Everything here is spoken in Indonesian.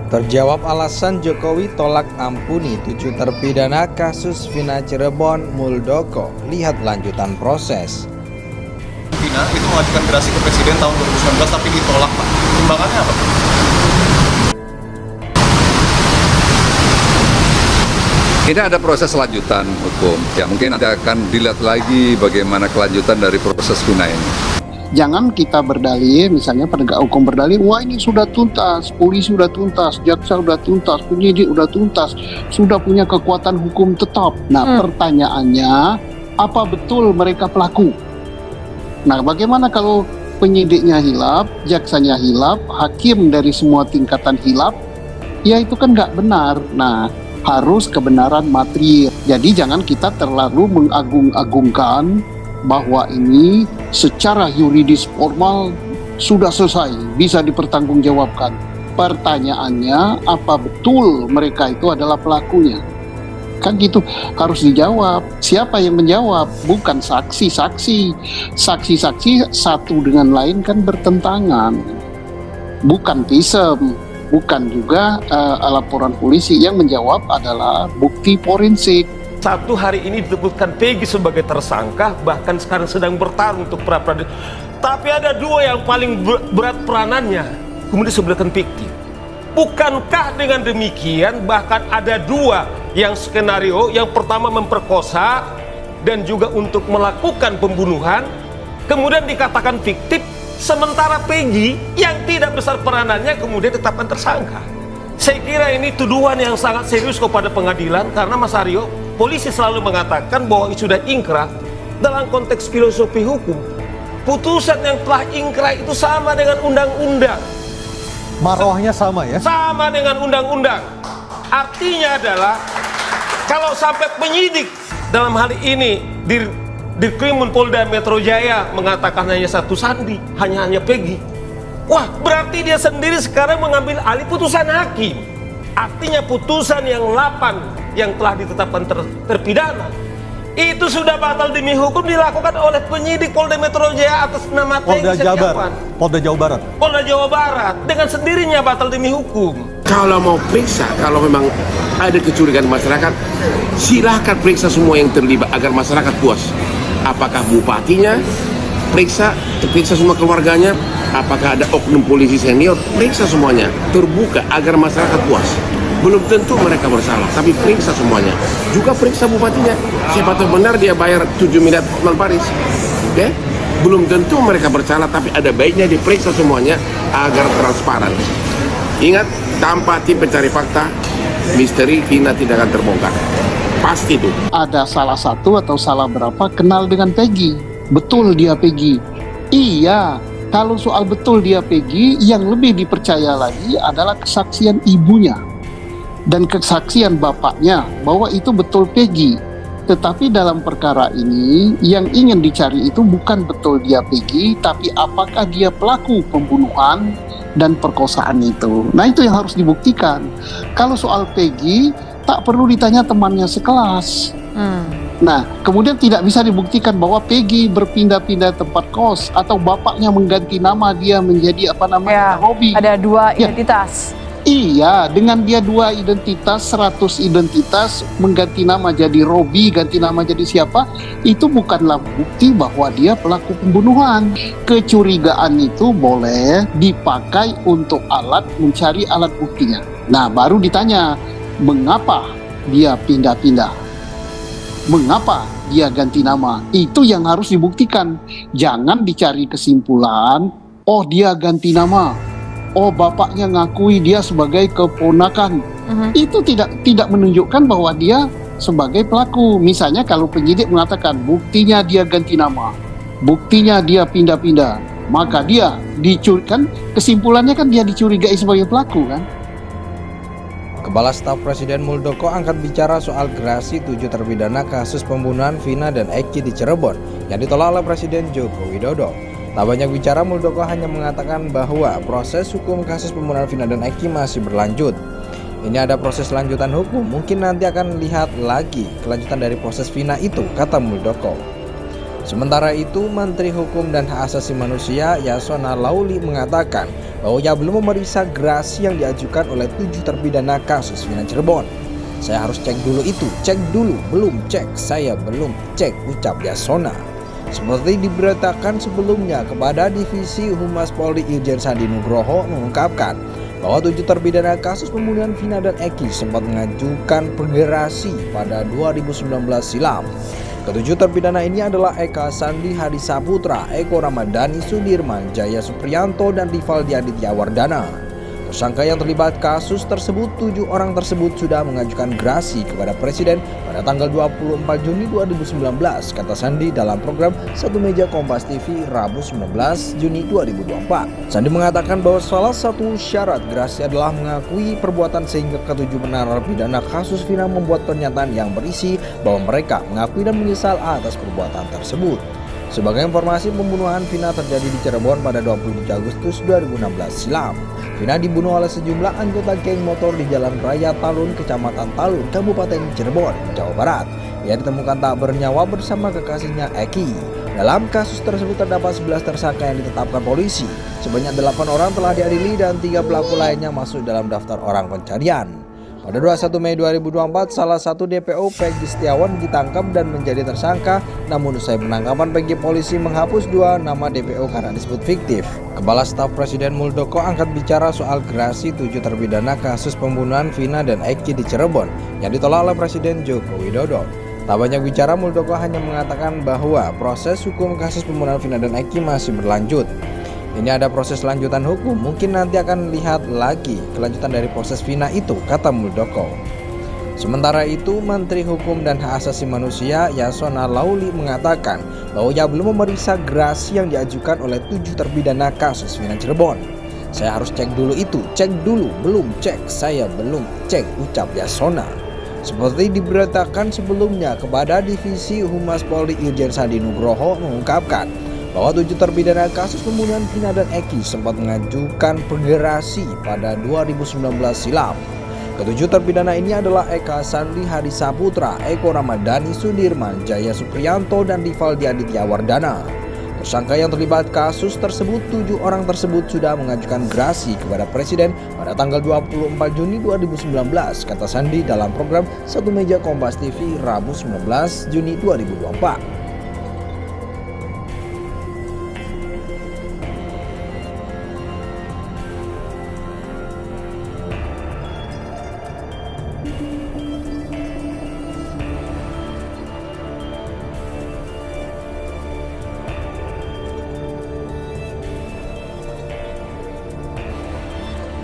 Terjawab alasan Jokowi tolak ampuni 7 terpidana kasus Vina Cirebon Muldoko. Lihat lanjutan proses. Vina itu mengajukan gerasi ke Presiden tahun 2019 tapi ditolak, Pak. Pertimbangannya apa? Ini ada proses lanjutan hukum. Ya mungkin nanti akan dilihat lagi bagaimana kelanjutan dari proses Vina ini. Jangan kita berdalih, misalnya penegak hukum berdalih, wah ini sudah tuntas, polisi sudah tuntas, jaksa sudah tuntas, penyidik sudah tuntas, sudah punya kekuatan hukum tetap. Nah pertanyaannya, apa betul mereka pelaku? Nah bagaimana kalau penyidiknya hilaf, jaksanya hilaf, hakim dari semua tingkatan hilaf? Ya itu kan nggak benar. Nah harus kebenaran material. Jadi jangan kita terlalu mengagung-agungkan bahwa ini secara yuridis formal sudah selesai, bisa dipertanggungjawabkan. Pertanyaannya, apa betul mereka itu adalah pelakunya? Kan gitu, harus dijawab. Siapa yang menjawab? Bukan saksi-saksi. Saksi-saksi satu dengan lain kan bertentangan. Bukan visum, bukan juga laporan polisi. Yang menjawab adalah bukti forensik. Satu hari ini ditetapkan Peggy sebagai tersangka, bahkan sekarang sedang bertarung untuk pra-peradilan. Tapi ada 2 yang paling berat peranannya, kemudian disebutkan fiktif. Bukankah dengan demikian bahkan ada 2 yang skenario, yang pertama memperkosa dan juga untuk melakukan pembunuhan, kemudian dikatakan fiktif, sementara Peggy yang tidak besar peranannya kemudian ditetapkan tersangka. Saya kira ini tuduhan yang sangat serius kepada pengadilan, karena Mas Aryo, polisi selalu mengatakan bahwa sudah ingkrah. Dalam konteks filosofi hukum, putusan yang telah ingkrah itu sama dengan undang-undang. Marohnya sama ya? Sama dengan undang-undang. Artinya adalah kalau sampai penyidik dalam hal ini di Krimun Polda Metro Jaya mengatakan hanya satu sandi, hanya Peggy. Wah, berarti dia sendiri sekarang mengambil alih putusan hakim. Artinya putusan yang 8 yang telah ditetapkan terpidana itu sudah batal demi hukum dilakukan oleh penyidik Polda Metro Jaya atas nama Peggy Setiawan. Polda Jawa Barat. Polda Jawa Barat dengan sendirinya batal demi hukum. Kalau mau periksa, kalau memang ada kecurigaan masyarakat, silahkan periksa semua yang terlibat agar masyarakat puas. Apakah bupatinya periksa semua keluarganya, apakah ada oknum polisi senior, periksa semuanya, terbuka agar masyarakat puas. Belum tentu mereka bersalah, tapi periksa semuanya. Juga periksa bupatinya, siapa tahu benar dia bayar 7 miliar non Paris. Oke? Belum tentu mereka bersalah, tapi ada baiknya diperiksa semuanya agar transparan. Ingat, tanpa tim pencari fakta, misteri Vina tidak akan terbongkar. Pasti itu. Ada salah satu atau salah berapa kenal dengan Peggy. Betul dia Peggy. Iya, kalau soal betul dia Peggy, yang lebih dipercaya lagi adalah kesaksian ibunya dan kesaksian bapaknya bahwa itu betul Peggy. Tetapi dalam perkara ini yang ingin dicari itu bukan betul dia Peggy, tapi apakah dia pelaku pembunuhan dan perkosaan itu. Nah itu yang harus dibuktikan. Kalau soal Peggy tak perlu ditanya temannya sekelas. Nah, kemudian tidak bisa dibuktikan bahwa Peggy berpindah-pindah tempat kos atau bapaknya mengganti nama dia menjadi Robi. Ada 2 identitas. Iya, dengan dia 2 identitas, 100 identitas, mengganti nama jadi Robi, ganti nama jadi siapa, itu bukanlah bukti bahwa dia pelaku pembunuhan. Kecurigaan itu boleh dipakai untuk mencari alat buktinya. Nah, baru ditanya, mengapa dia pindah-pindah? Mengapa dia ganti nama? Itu yang harus dibuktikan. Jangan dicari kesimpulan, oh dia ganti nama, oh bapaknya ngakui dia sebagai keponakan. Itu tidak menunjukkan bahwa dia sebagai pelaku. Misalnya kalau penyidik mengatakan buktinya dia ganti nama, buktinya dia pindah-pindah, maka dia dicurigakan, kesimpulannya kan dia dicurigai sebagai pelaku kan. Kepala Staf Presiden Muldoko angkat bicara soal gerasi 7 terpidana kasus pembunuhan Vina dan Eki di Cirebon yang ditolak oleh Presiden Joko Widodo. Tak banyak bicara, Muldoko hanya mengatakan bahwa proses hukum kasus pembunuhan Vina dan Eki masih berlanjut. Ini ada proses lanjutan hukum, mungkin nanti akan lihat lagi kelanjutan dari proses Vina itu, kata Muldoko. Sementara itu, Menteri Hukum dan Hak Asasi Manusia Yasona Lauli mengatakan bahwa ia belum memeriksa gerasi yang diajukan oleh 7 terpidana kasus Vina Cirebon. Saya harus cek dulu itu, cek dulu, belum cek, saya belum cek, ucap Yasona. Seperti diberitakan sebelumnya, kepada Divisi Humas Polri Irjen Sandi Nugroho mengungkapkan bahwa 7 terpidana kasus pembunuhan Vina dan Eki sempat mengajukan gerasi pada 2019 silam. Ketujuh terpidana ini adalah Eka Sandi Hadi Saputra, Eko Ramadhani Sudirman, Jaya Supriyanto, dan Rivaldi Aditya Wardana. Tersangka yang terlibat kasus tersebut, 7 orang tersebut sudah mengajukan gerasi kepada Presiden pada tanggal 24 Juni 2019, kata Sandi dalam program Satu Meja Kompas TV Rabu 19 Juni 2024. Sandi mengatakan bahwa salah satu syarat gerasi adalah mengakui perbuatan sehingga ketujuh narapidana kasus Vina membuat pernyataan yang berisi bahwa mereka mengakui dan menyesal atas perbuatan tersebut. Sebagai informasi, pembunuhan Vina terjadi di Cirebon pada 27 Agustus 2016 silam. Vina dibunuh oleh sejumlah anggota geng motor di Jalan Raya Talun, Kecamatan Talun, Kabupaten Cirebon, Jawa Barat. Ia ditemukan tak bernyawa bersama kekasihnya Eki. Dalam kasus tersebut terdapat 11 tersangka yang ditetapkan polisi. Sebanyak 8 orang telah diadili dan 3 pelaku lainnya masuk dalam daftar orang pencarian. Pada 21 Mei 2024, salah satu DPO Peggy Setiawan ditangkap dan menjadi tersangka. Namun usai penangkapan Peggy, polisi menghapus 2 nama DPO karena disebut fiktif. Kepala Staf Presiden Muldoko angkat bicara soal gerasi 7 terpidana kasus pembunuhan Vina dan Eki di Cirebon yang ditolak oleh Presiden Joko Widodo. Tak banyak bicara, Muldoko hanya mengatakan bahwa proses hukum kasus pembunuhan Vina dan Eki masih berlanjut. Ini ada proses lanjutan hukum, mungkin nanti akan lihat lagi kelanjutan dari proses Vina itu, kata Muldoko. Sementara itu, Menteri Hukum dan Hak Asasi Manusia Yasona Lauli mengatakan bahwa ia belum memeriksa gerasi yang diajukan oleh 7 terpidana kasus Vina Cirebon. Saya harus cek dulu itu, cek dulu, belum cek, saya belum cek, ucap Yasona. Seperti diberitakan sebelumnya, kepada Divisi Humas Polri Irjen Sandi Nugroho mengungkapkan bahwa 7 terpidana kasus pembunuhan Vina dan Eki sempat mengajukan gerasi pada 2019 silam. Ketujuh terpidana ini adalah Eka Sandi Hadi Saputra, Eko Ramadhani Sudirman, Jaya Supriyanto, dan Rivaldi Aditya Wardana. Tersangka yang terlibat kasus tersebut, 7 orang tersebut sudah mengajukan gerasi kepada Presiden pada tanggal 24 Juni 2019, kata Sandi dalam program Satu Meja Kompas TV Rabu 19 Juni 2024.